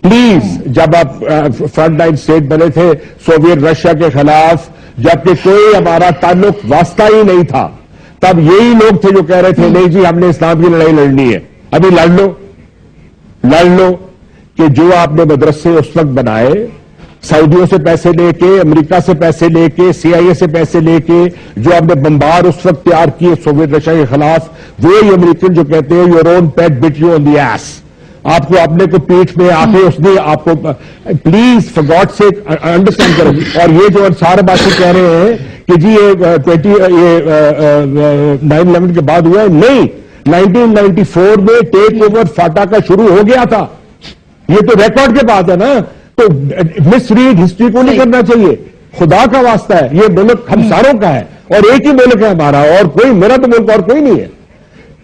Please جب آپ front line state بنے تھے سوویت رشیا کے خلاف، جبکہ کوئی ہمارا تعلق واسطہ ہی نہیں تھا، تب یہی لوگ تھے جو کہہ رہے تھے نہیں جی ہم نے اسلام کی لڑائی لڑنی ہے، ابھی لڑ لو کہ جو آپ نے مدرسے اس وقت بنائے سعودیوں سے پیسے لے کے، امریکہ سے پیسے لے کے، سی آئی اے سے پیسے لے کے، جو آپ نے بمبار اس وقت تیار کیے سوویت رشیا کے خلاف، وہی امریکن جو کہتے ہیں your own pet but you on the ass, آپ کو اپنے کو پیٹھ میں آ کے اس نے آپ کو، please for God sake understand کرو. اور یہ جو انصار عباسی کہہ رہے ہیں کہ جی یہ 9/11 کے بعد ہوا ہے، نہیں، 1994 میں ٹیک اوور فاٹا کا شروع ہو گیا تھا. یہ تو ریکارڈ کے بعد ہے نا، تو مس ریڈ ہسٹری کو نہیں کرنا چاہیے. خدا کا واسطہ ہے، یہ ملک ہم ساروں کا ہے اور ایک ہی ملک ہے ہمارا، اور کوئی میرا تو ملک اور کوئی نہیں ہے.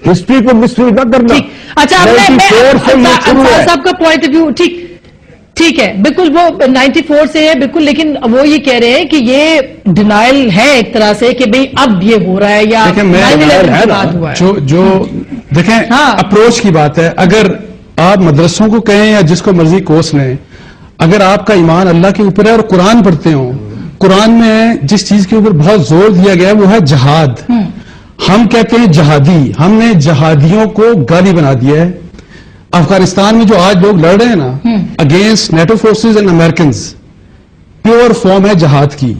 ہسٹری کو مس ریڈ نہ کرنا. اچھا صاحب کا پوائنٹ آف ویو ٹھیک ہے، بالکل وہ 94 سے ہے بالکل، لیکن وہ یہ کہہ رہے ہیں کہ یہ ڈینائل ہے ایک طرح سے کہ بھئی اب یہ ہو رہا ہے یا ہوا ہے. جو دیکھیں اپروچ کی بات ہے. اگر آپ مدرسوں کو کہیں یا جس کو مرضی کورس لیں، اگر آپ کا ایمان اللہ کے اوپر ہے اور قرآن پڑھتے ہوں، قرآن میں جس چیز کے اوپر بہت زور دیا گیا ہے وہ ہے جہاد. ہم کہتے ہیں جہادی، ہم نے جہادیوں کو گالی بنا دیا ہے. افغانستان میں جو آج لوگ لڑ رہے ہیں نا against NATO forces and Americans, pure form ہے جہاد کی.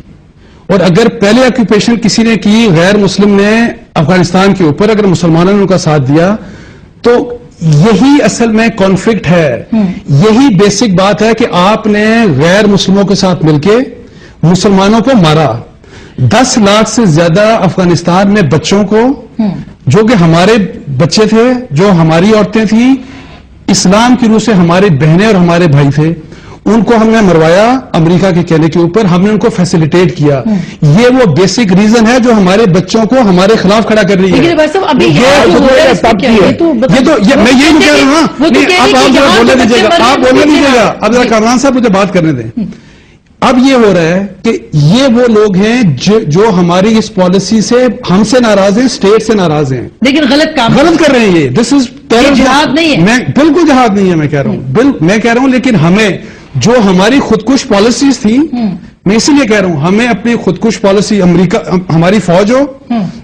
اور اگر پہلے آکوپیشن کسی نے کی غیر مسلم نے افغانستان کے اوپر، اگر مسلمانوں نے ان کا ساتھ دیا، تو یہی اصل میں کانفلکٹ ہے. یہی بیسک بات ہے کہ آپ نے غیر مسلموں کے ساتھ مل کے مسلمانوں کو مارا. 10 لاکھ سے زیادہ افغانستان میں بچوں کو، جو کہ ہمارے بچے تھے، جو ہماری عورتیں تھیں، اسلام کی روح سے ہمارے بہنیں اور ہمارے بھائی تھے، ان کو ہم نے مروایا امریکہ کے کہنے کے اوپر. ہم نے ان کو فیسیلیٹیٹ کیا. یہ وہ بیسک ریزن ہے جو ہمارے بچوں کو ہمارے خلاف کھڑا کر رہی ہے. لیکن بھائی صاحب ابھی میں یہی کہہ رہا ہوں. آپ بولنے دیجیے گا، آپ بولنے دیجیے گا. اب ذرا کامران صاحب مجھے بات کرنے دیں. اب یہ ہو رہا ہے کہ یہ وہ لوگ ہیں جو ہماری اس پالیسی سے ہم سے ناراض ہیں، اسٹیٹ سے ناراض ہیں، لیکن غلط کر رہے ہیں. یہ دس از جہاد نہیں ہے. میں بالکل جہاد نہیں ہے میں کہہ رہا ہوں، میں کہہ رہا ہوں لیکن ہمیں جو ہماری خودکش پالیسیز تھیں، میں اسی لیے کہہ رہا ہوں ہمیں اپنی خودکش پالیسی، امریکہ ہماری فوج ہو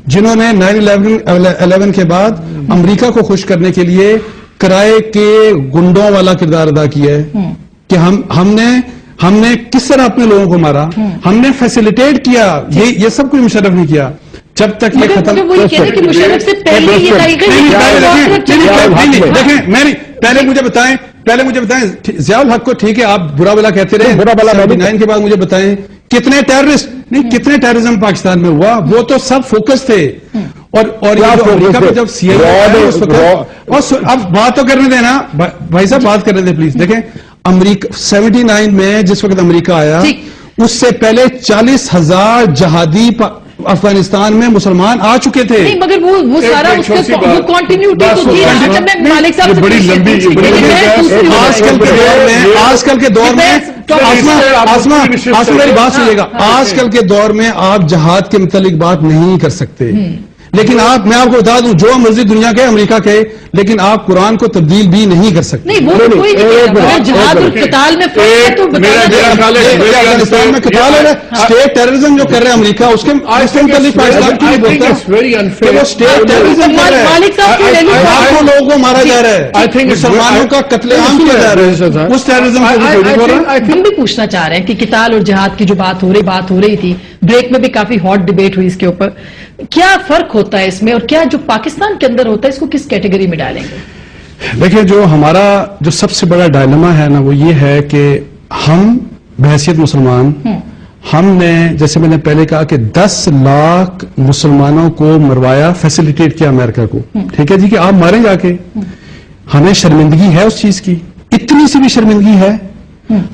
جنہوں نے 9/11 کے بعد امریکہ کو خوش کرنے کے لیے کرائے کے گنڈوں والا کردار ادا کیا ہے کہ ہم نے کس طرح اپنے لوگوں کو مارا، ہم نے فیسیلیٹیٹ کیا. یہ سب کوئی مشرف نہیں کیا. جب تک یہ ختم دیکھیں پہلے مجھے بتائیں ضیاء الحق کو، ٹھیک ہے آپ برا بلا کہتے رہے، 79 کے بعد مجھے بتائیں کتنے ٹیررزم پاکستان میں ہوا. وہ تو سب فوکس تھے. اور امریکہ میں جب سی آئی اے، اب بات تو کرنے دینا بھائی صاحب، بات کرنے دیں پلیز. دیکھیں امریکہ 79 میں جس وقت امریکہ آیا، اس سے پہلے 40,000 جہادی افغانستان میں مسلمان آ چکے تھے. نہیں مگر وہ سارا اس کا کنٹینیوٹی تو تھی. مالک صاحب بڑی لمبی آج کل کے دور میں آسما میری بات سنیے گا، آج کل کے دور میں آپ جہاد کے متعلق بات نہیں کر سکتے. لیکن میں آپ کو بتا دوں جو مرضی دنیا کے امریکہ کے، لیکن آپ قرآن کو تبدیل بھی نہیں کر سکتے. جہاد اور قتال میں افغانستان میں قتال ہے، اسٹیٹ ٹیررزم جو کر رہے ہیں امریکہ، اس کے متعلق پاکستان کی بولتا ہے وہ اسٹیٹ ٹیررزم کر رہا ہے، لاکھوں لوگوں کو مارا جا رہا ہے، مسلمانوں کا قتل عام کیا جا رہا ہے. اس ٹیررزم کو ہم بھی پوچھنا چاہ رہے ہیں کہ قتال اور جہاد کی جو بات ہو رہی تھی، بریک میں بھی کافی ہاٹ ڈیبیٹ ہوئی اس کے اوپر. کیا فرق ہوتا ہے اس میں، اور کیا جو پاکستان کے اندر ہوتا ہے اس کو کس کیٹیگری میں ڈالیں گے؟ دیکھیں جو ہمارا جو سب سے بڑا ڈائلما ہے نا وہ یہ ہے کہ ہم بحیثیت مسلمان، ہم نے جیسے میں نے پہلے کہا کہ 10 لاکھ مسلمانوں کو مروایا، فیسیلیٹیٹ کیا امریکہ کو. ٹھیک ہے جی کہ آپ ماریں جا کے. ہمیں شرمندگی ہے اس چیز کی، اتنی سی بھی شرمندگی ہے.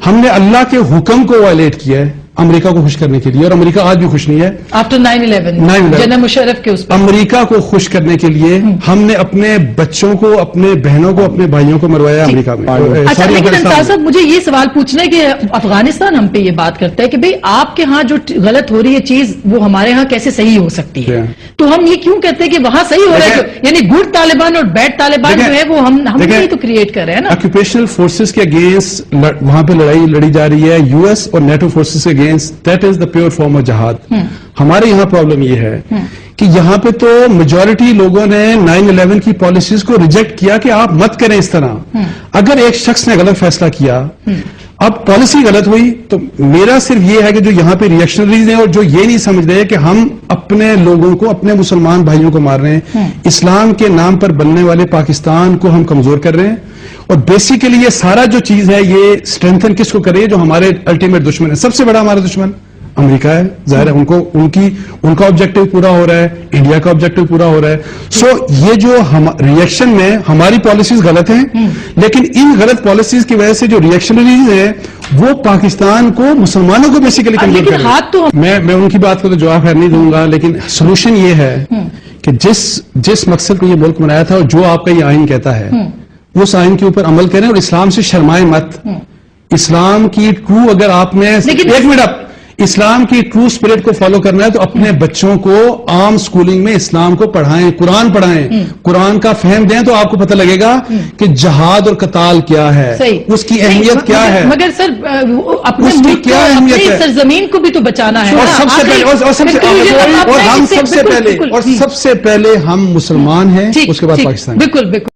ہم نے اللہ کے حکم کو وائلیٹ کیا ہے. امریکہ کو خوش کرنے کے لیے, اور امریکہ آج بھی خوش نہیں ہے. آفٹر 9/11 جنرل مشرف کے اس پر امریکہ کو خوش کرنے کے لیے ہم نے اپنے بچوں کو, اپنے بہنوں کو, اپنے بھائیوں کو مروایا امریکہ میں. اچھا, لیکن انصار صاحب مجھے یہ سوال پوچھنا ہے کہ افغانستان ہم پہ یہ بات کرتا ہے کہ بھئی آپ کے ہاں جو غلط ہو رہی ہے چیز وہ ہمارے ہاں کیسے صحیح ہو سکتی ہے, تو ہم یہ کیوں کہتے ہیں کہ وہاں صحیح ہو رہا ہے, یعنی گڈ طالبان اور بیڈ طالبان جو ہے وہ ہم نہیں تو کریٹ کر رہے ہیں نا. آکوپیشنل فورسز کے اگینسٹ وہاں پہ لڑائی لڑی جا رہی ہے, یو ایس اور نیٹو فورسز کے against, that is the pure form of جہاد. ہمارے یہاں پرابلم یہ ہے کہ یہاں پہ تو میجورٹی لوگوں نے 9/11 کی پالیسیز کو ریجیکٹ کیا کہ آپ مت کریں اس طرح. اگر ایک شخص نے غلط فیصلہ کیا, اب پالیسی غلط ہوئی, تو میرا صرف یہ ہے کہ جو یہاں پہ ریئیکشنریز ہیں اور جو یہ نہیں سمجھ رہے کہ ہم اپنے لوگوں کو, اپنے مسلمان بھائیوں کو مار رہے ہیں, اسلام کے نام پر بننے والے پاکستان کو ہم کمزور کر رہے ہیں. اور بیسیکلی یہ سارا جو چیز ہے یہ اسٹرینتھن کس کو کرے, جو ہمارے الٹیمیٹ دشمن ہے. سب سے بڑا ہمارا دشمن امریکہ ہے, ظاہر ہے ان کا آبجیکٹو پورا ہو رہا ہے, انڈیا کا آبجیکٹو پورا ہو رہا ہے. سو یہ جو ریئیکشن میں ہماری پالیسیز غلط ہیں, لیکن ان غلط پالیسیز کی وجہ سے جو ریئیکشنریز ہیں وہ پاکستان کو, مسلمانوں کو بیسیکلی کمزور کر رہے ہیں. میں ان کی بات کو تو جواب خیر نہیں دوں گا, لیکن سولوشن یہ ہے کہ جس مقصد کو یہ ملک بنایا تھا اور جو آپ کا یہ آئین کہتا ہے اس آئین کے اوپر عمل کریں اور اسلام سے شرمائیں مت. اسلام کی ٹرو, اگر آپ نے ایک منٹ, اسلام کی ٹرو اسپرٹ کو فالو کرنا ہے تو اپنے بچوں کو عام سکولنگ میں اسلام کو پڑھائیں, قرآن پڑھائیں, قرآن کا فہم دیں, تو آپ کو پتہ لگے گا کہ جہاد اور قتال کیا ہے, اس کی اہمیت کیا ہے. مگر سر اپنے ملک کیا اہمیت ہے, سرزمین کو بھی تو بچانا ہے. اور سب سے پہلے ہم مسلمان ہیں, اس کے بعد پاکستان. بالکل بالکل.